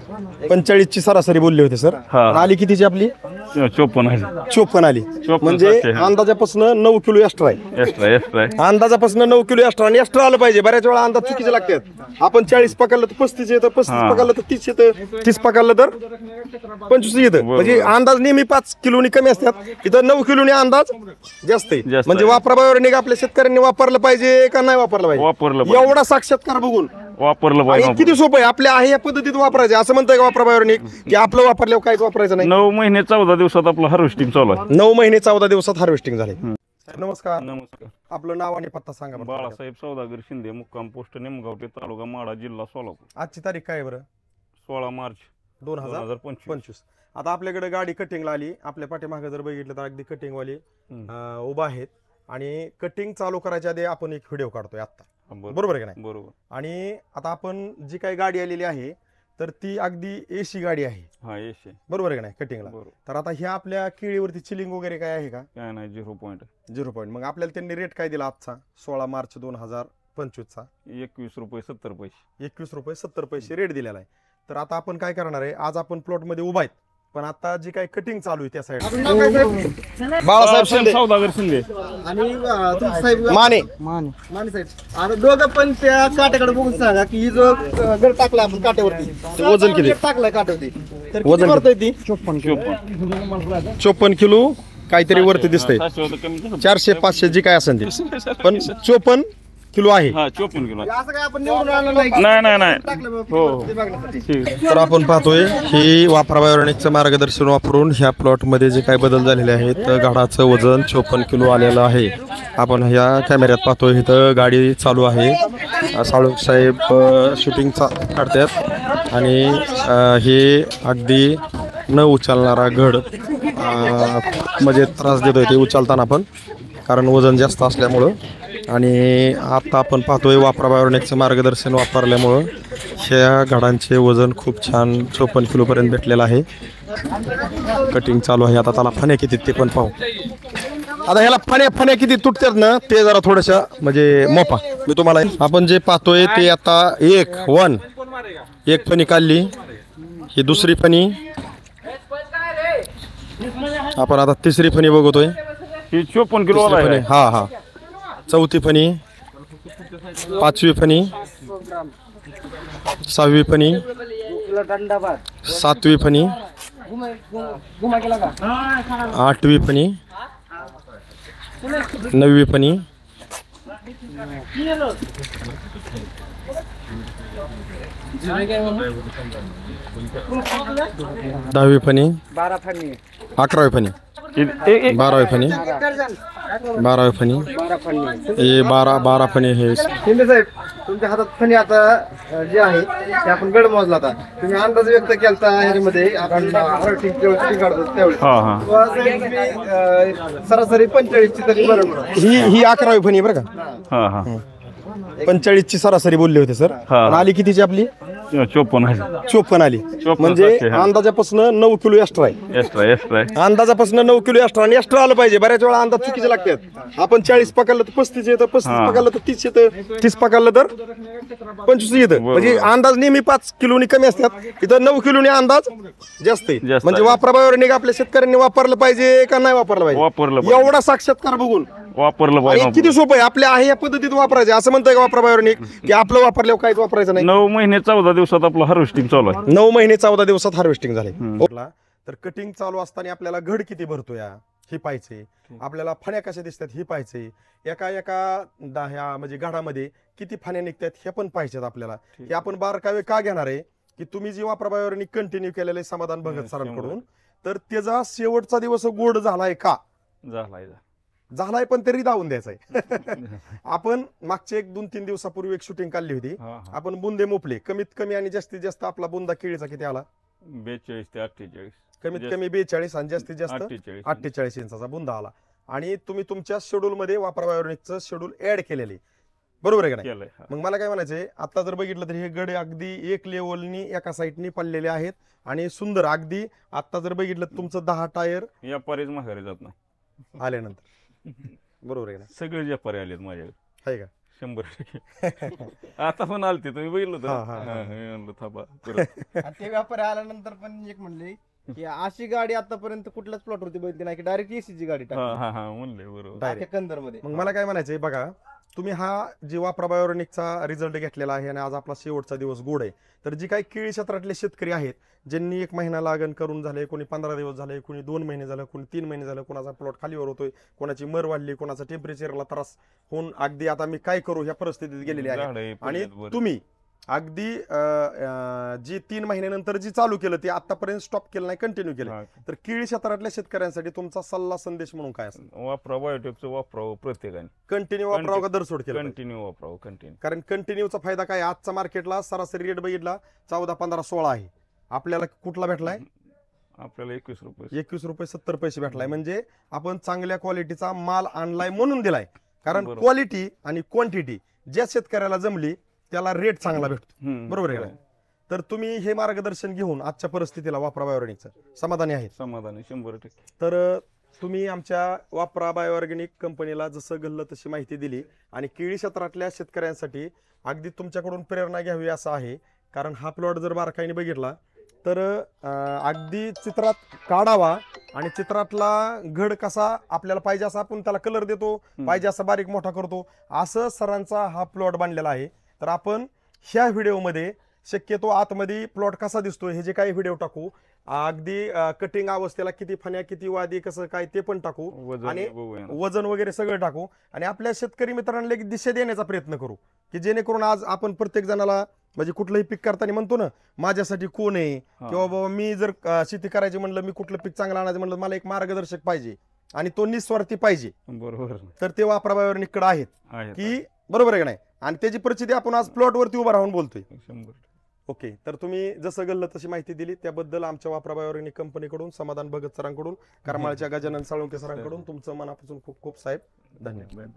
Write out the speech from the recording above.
45 ची सरासरी बोलली होती सर. आली कितीची आपली? 54 आली. म्हणजे अंदाजापासून 9 किलो एक्स्ट्रा आहे. अंदाजापासून 9 किलो एक्स्ट्रा आणि एक्स्ट्रा आलं पाहिजे. बऱ्याच वेळा अंदाज चुकीचे लागतात. आपण 40 पकडलं तर 35 येतं, 35 पकडलं तर 30 येतं, 30 पकडलं तर 25 येतं. म्हणजे अंदाज नेहमी 5 किलोनी कमी असतात. इथं 9 किलोनी अंदाज जास्त आहे. म्हणजे वापराबाहेर आपल्या शेतकऱ्यांनी वापरलं पाहिजे का नाही वापरलं पाहिजे? एवढा साक्षात्कार बघून वापरलं पाहिजे. किती सोपं आहे. आपल्या आहे या पद्धतीत वापरायचं असं म्हणतंय का वापराबाहेर की आपलं वापरल्यावर काहीच वापरायचं नाही? 9 महिने 14 दिवसात आपलं हार्वेस्टिंग चालू आहे. 9 महिने 14 दिवसात हार्वेस्टिंग झाले. नमस्कार. नमस्कार. आपलं नाव आणि पत्ता सांगा. बाळासाहेब सौदागर शिंदे, मुक्काम पोस्ट निमगावटे, तालुका माढा, जिल्हा सोलापूर. आजची तारीख काय बरं? 16 मार्च 2025. आता आपल्याकडे गाडी कटिंगला आली. आपल्या पाठीमागे जर बघितलं तर अगदी कटिंगवाली उभा आहेत आणि कटिंग चालू करायच्या आधी आपण एक व्हिडिओ काढतोय आता. बरोबर आहे का नाही? बरोबर. आणि आता आपण जी काही गाडी आलेली आहे तर ती अगदी एसी गाडी आहे. हा एसी. बरोबर आहे का नाही? कटिंगला. तर आता ह्या आपल्या केळीवरती चिलिंग वगैरे काय आहे का? काय नाही. 0.0. मग आपल्याला त्यांनी रेट काय दिला आजचा 16 मार्च 2025 चा? 21 रुपये 70 पैसे. 21 रुपये 70 पैसे रेट दिलेला आहे. तर आता आपण काय करणार आहे, आज आपण प्लॉट मध्ये उभा आहेत पण आता जी काही कटिंग चालू आहे त्या साईड बाळासाहेब शिंदे, सौदागर शिंदे आणि साहेब माने माने साहेब. आता दोघं पण त्या काट्याकडे बघून सांगा की ही जो गड टाकला आपण काट्यावरती वजन किती टाकलाय काट्यावरती तर वजन करतोय ती 54 किलो काहीतरी वरती दिसतंय. 400-500 जी काय असेल ती पण 54 किलो आहे. 54 किलो. असं काय आपण निवडून आणलं नाही. नाही. टाकलं हो. ते बघण्यासाठी. तर आपण पाहतोय ही वापराबायोनिकचं मार्गदर्शन वापरून ह्या प्लॉट मध्ये जे काही बदल झालेले आहेत. घाडाचं वजन 54 किलो आलेलं आहे. आपण ह्या कॅमेऱ्यात पाहतोय इथं गाडी चालू आहे. साळुंख साहेब शूटिंग काढतात आणि हे अगदी न उचलणारा घड म्हणजे त्रास देतोय ते उचलताना पण, कारण वजन जास्त असल्यामुळं. आणि आता आपण पाहतोय वापराबायोनिकचं मार्गदर्शन वापरल्यामुळं ह्या घडांचे वजन खूप छान 54 किलोपर्यंत भेटलेलं आहे. कटिंग चालू आहे. आता त्याला फण्या किती ते पण पाहू. आता ह्याला फण्या किती तुटतात ना ते जरा थोड्याशा म्हणजे मोपा मी तुम्हाला. आपण जे पाहतोय ते आता एक फणी काढली. ही दुसरी फणी. आपण आता तिसरी फणी बघतोय. 54 किलो आहे. हा. चौथी फणी, 5वी फणी, 6वी फणी, 7वी फणी, 8वी फणी, 9वी फणी, 10वी फणी, 11वी फणी, 12वी फणी, 12वी फणी, हे 12 फणी. हे शिंदे साहेब तुमच्या हातात फणी आता जे आहे ते आपण गड मोजला. आता तुम्ही अंदाज व्यक्त केला ह्याच्यामध्ये आपण काढतो त्यावेळी सरासरी 45 ची तरी बरोबर. ही 11वी फणी बरं का? 45 ची सरासरी बोलली होती सर. आली कितीची आपली? 54 आली. म्हणजे अंदाजापासून 9 किलो एक्स्ट्रा आहे. अंदाजापासून 9 किलो एक्स्ट्रा आणि एक्स्ट्रा आलं पाहिजे. बऱ्याच वेळा अंदाज चुकीचे लागतात. आपण 40 पकडलं तर 35 येतं, 35 पकडलं तर 30 येतं, 30 पकडलं तर 25 येतं. म्हणजे अंदाज नेहमी 5 किलोनी कमी असतात. इथं 9 किलोनी अंदाज जास्त आहे. म्हणजे वापराबाहेर आपल्या शेतकऱ्यांनी वापरलं पाहिजे का नाही वापरलं पाहिजे? एवढा साक्षात्कार बघून वापरलं पाहिजे. किती सोपं आहे. आपल्या आहे या पद्धतीत वापरायचं असं म्हणतंय का वापराबाहेर की आपलं वापरल्यावर काहीच वापरायचं नाही? 9 महिने 14 दिवसात आपलं हार्वेस्टिंग चालू आहे. 9 महिने 14 दिवसात हार्वेस्टिंग झाले. तर कटिंग चालू असताना आपल्याला घड किती भरतोय ही पाहायचे. आपल्याला फण्या कशा दिसतात ही पाहायचे. एका ह्या म्हणजे घडामध्ये किती फण्या निघतात हे पण पाहिजेत आपल्याला. हे आपण बारकावे का घेणार आहे की तुम्ही जी वापराबाहेर कंटिन्यू केलेले समाधान भगत सरांकडून तर त्याचा शेवटचा दिवस गोड झालाय का? झालाय पण तरी दावून द्यायचंय. आपण मागच्या 1-2-3 दिवसापूर्वी एक शूटिंग काढली होती. आपण बुंदे मोपले. कमीत कमी आणि जास्तीत जास्त आपला बुंदा केळीचा किती आला? 42 ते 48. कमीत कमी 42 आणि जास्तीत जास्त 48 इंचाचा बुंदा आला. आणि तुम्ही तुमच्या शेड्यूल मध्ये वापराबायोनिकचं शेड्यूल ऍड केलेले. बरोबर आहे का नाही? मग मला काय म्हणायचंय, आता जर बघितलं तर हे गड अगदी एक लेवलनी एका साईडनी पडलेले आहेत आणि सुंदर अगदी. आता जर बघितलं तुमचं 10 टायर या पर्यंत माघारी जात नाही आल्यानंतर. बरोबर आहे ना? सगळे व्यापारी आलेत माझ्याकडे. आहे का? 100% आता पण आलते तुम्ही बघितलं होतं हा, ना? हा, हा. मी म्हणलं थांबा परत. आणि ते व्यापारी आल्यानंतर पण एक म्हणले की अशी गाडी आतापर्यंत कुठल्याच प्लॉट वरती बघितली नाही की डायरेक्ट एसीची गाडी हा टाकली हा हा म्हणले बरोबर. Direct. अख्ख्या कंदरमध्ये. मग मला काय म्हणायचंय बघा, तुम्ही हा जी वापरा बायोरेनिकचा रिझल्ट घेतलेला आहे आणि आज आपला शेवटचा दिवस गोड आहे, तर जी काही केळी क्षेत्रातले शेतकरी आहेत ज्यांनी 1 महिना लागण करून झाले, कोणी 15 दिवस झाले, कोणी 2 महिने झालं, कोणी 3 महिने झालं, कोणाचा प्लॉट खालीवर होतोय, कोणाची मर वाढली, कोणाचा टेम्परेचरला त्रास होऊन अगदी आता मी काय करू ह्या परिस्थितीत गेलेले झाडं आहे. हे आणि पडलेत बरेच. तुम्ही अगदी जी 3 महिन्यानंतर जी चालू केलं ते आतापर्यंत स्टॉप केलं नाही, कंटिन्यू केलं. हा. तर केळी क्षेत्रातल्या शेतकऱ्यांसाठी तुमचा सल्ला संदेश म्हणून काय असेल? वापरा बायोटेकचं वापरावं प्रत्येकाने. कंटिन्यू वापरावं का दरसोड केलं पाहिजे? कंटिन्यू वापरावं कंटिन्यू. कारण कंटिन्यूचा फायदा काय आहे? आजचा मार्केटला सरासरी रेट बघितला 14, 15, 16 आहे. आपल्याला कुठला भेटलाय? आपल्याला 21 रुपये. 21 रुपये 70 पैसे भेटलाय. म्हणजे आपण चांगल्या क्वालिटीचा माल आणलाय म्हणून दिलाय. कारण बरोबर. क्वालिटी आणि क्वांटिटी ज्या शेतकऱ्याला जमली त्याला रेट चांगला भेटतो. हम्म. बरोबर आहे का नाही? तर तुम्ही हे मार्गदर्शन घेऊन आजच्या परिस्थितीला वापरा बायोरेनिकचं समाधानी आहेत. समाधानी 100%. तर तुम्ही आमच्या वापरा बायोऑर्गॅनिक कंपनीला जसं घडलं तशी माहिती दिली आणि केळी क्षेत्रातल्या शेतकऱ्यांसाठी अगदी तुमच्याकडून प्रेरणा घ्यावी असं आहे. कारण हा प्लॉट जर बारकाईने बघितला तर अगदी चित्रात काढावा आणि चित्रातला घड कसा आपल्याला पाहिजे असा आपण त्याला कलर देतो, पाहिजे असा बारीक मोठा करतो, असं सरांचा हा प्लॉट बांधलेला आहे. तर आपण ह्या व्हिडिओमध्ये शक्यतो आतमध्ये प्लॉट कसा दिसतोय हे जे काही व्हिडिओ टाकू, अगदी कटिंग अवस्थेला किती फण्या किती वादी कसं काय ते पण टाकू वजन आणि बघूया ना. वजन वगैरे सगळं टाकू आणि आपल्या शेतकरी मित्रांना एक दिशा देण्याचा प्रयत्न करू की जेणेकरून आज आपण प्रत्येक जणाला म्हणजे कुठलंही पीक करताना म्हणतो ना माझ्यासाठी कोण आहे किंवा बाबा मी जर शेती करायची म्हणलं, मी कुठलं पीक चांगलं आणायचं म्हणलं, मला एक मार्गदर्शक पाहिजे आणि तो निस्वार्थी पाहिजे. बरोबर तर ते वापरा बायोरेनिककडे आहेत आहे की बरोबर आहे का नाही? आणि त्याची परिस्थिती आपण आज प्लॉट वरती उभा राहून बोलतोय. 100%. ओके, तर तुम्ही जसं गल्लं तशी माहिती दिली त्याबद्दल आमच्या वापरा बायोरेनिक कंपनीकडून, समाधान भगत सरांकडून, करमाळच्या गजानन साळुंके सरांकडून तुमचं मनापासून खूप खूप साहेब धन्यवाद.